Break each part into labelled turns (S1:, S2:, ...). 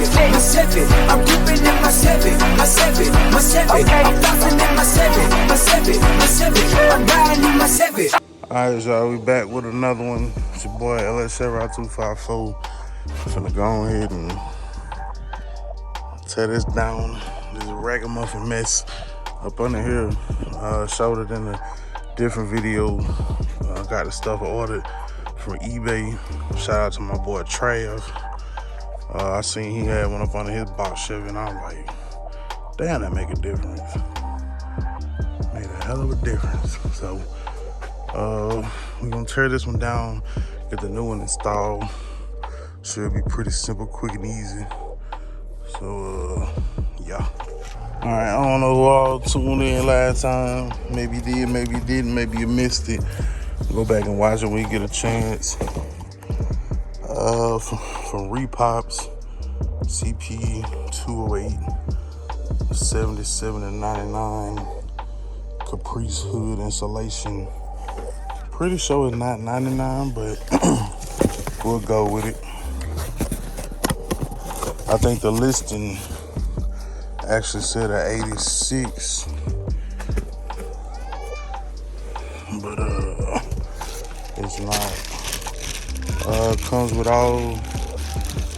S1: my Chevy. I'm ripping in my Chevy, my Chevy, my Chevy. I'm flossing in my Chevy, my Chevy, my Chevy. I'm riding in my Chevy.
S2: Alright, y'all, we back with another one. It's your boy LS Chevy 254. I'm finna go ahead and tear this down. This ragamuffin mess up under here. Showed it in a different video. Got the stuff ordered from eBay. Shout out to my boy Trav. I seen he had one up under his box Chevy, and I'm like, damn, that make a difference. Made a hell of a difference. So we're gonna tear this one down, get the new one installed. Should be pretty simple, quick and easy. So yeah. All right, I don't know who all tuned in last time. Maybe you did, maybe you didn't, maybe you missed it. Go back and watch it when you get a chance. From Repops, CP 208, 77 and 99, Caprice hood insulation. Pretty sure it's not 99, but we'll go with it. I think the listing actually said a 86, but it's not. Comes with all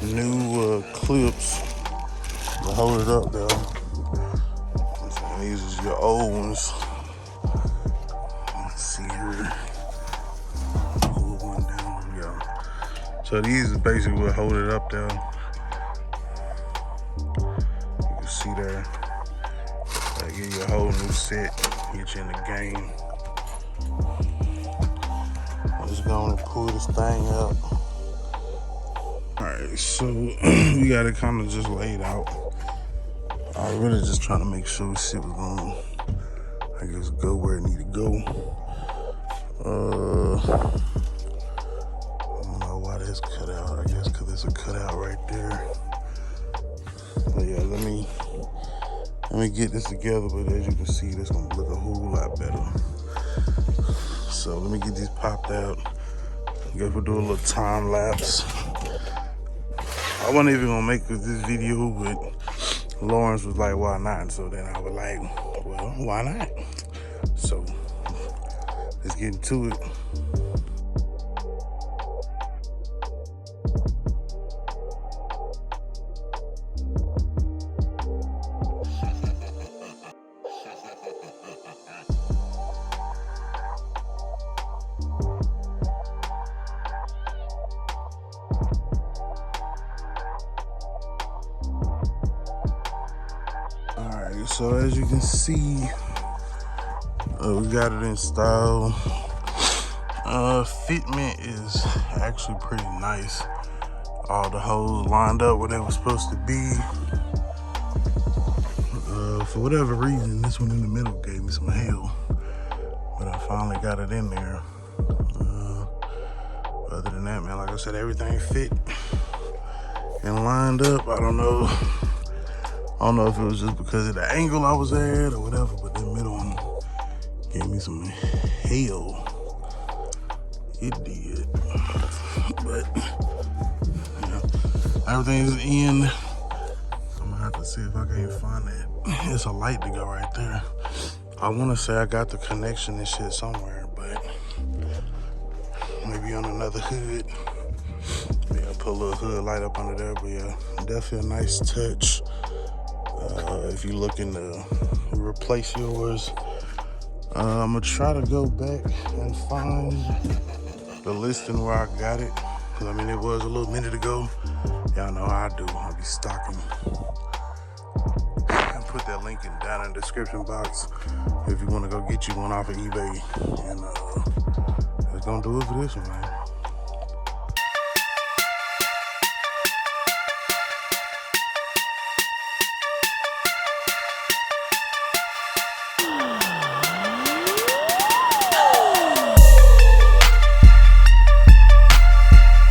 S2: new clips to hold it up there. And these is your old ones. Let's see here. Pull one down. Yeah. So these is basically what hold it up there. You can see there. They give you a whole new set. Get you in the game. Just going to pull this thing up. Alright, so we got it kind of just laid out. I was really just trying to make sure shit was going, I guess, go where it need to go. I don't know why that's cut out. I guess because there's a cutout right there. But yeah, let me get this together. But as you can see, this gonna look a whole lot better. So let me get these popped out. I guess we'll do a little time lapse. I wasn't even gonna make this video, but Lawrence was like, why not? So then I was like, well, why not? So let's get into it. So as you can see, we got it installed. Fitment is actually pretty nice. All the holes lined up where they were supposed to be. For whatever reason, this one in the middle gave me some hell, but I finally got it in there. Other than that, man, like I said, everything fit and lined up. I don't know if it was just because of the angle I was at or whatever, but the middle one gave me some hell. It did. But yeah, everything is in. I'm gonna have to see if I can't find that. It's a light to go right there. I wanna say I got the connection and shit somewhere, but maybe on another hood. Maybe I'll put a little hood light up under there, but yeah, definitely a nice touch. If you're looking to replace yours, I'm gonna try to go back and find the listing where I got it. Cause I mean, it was a little minute ago. Y'all know how I do. I'll be stocking. And put that link down in the description box if you want to go get you one off of eBay. And that's gonna do it for this one, man.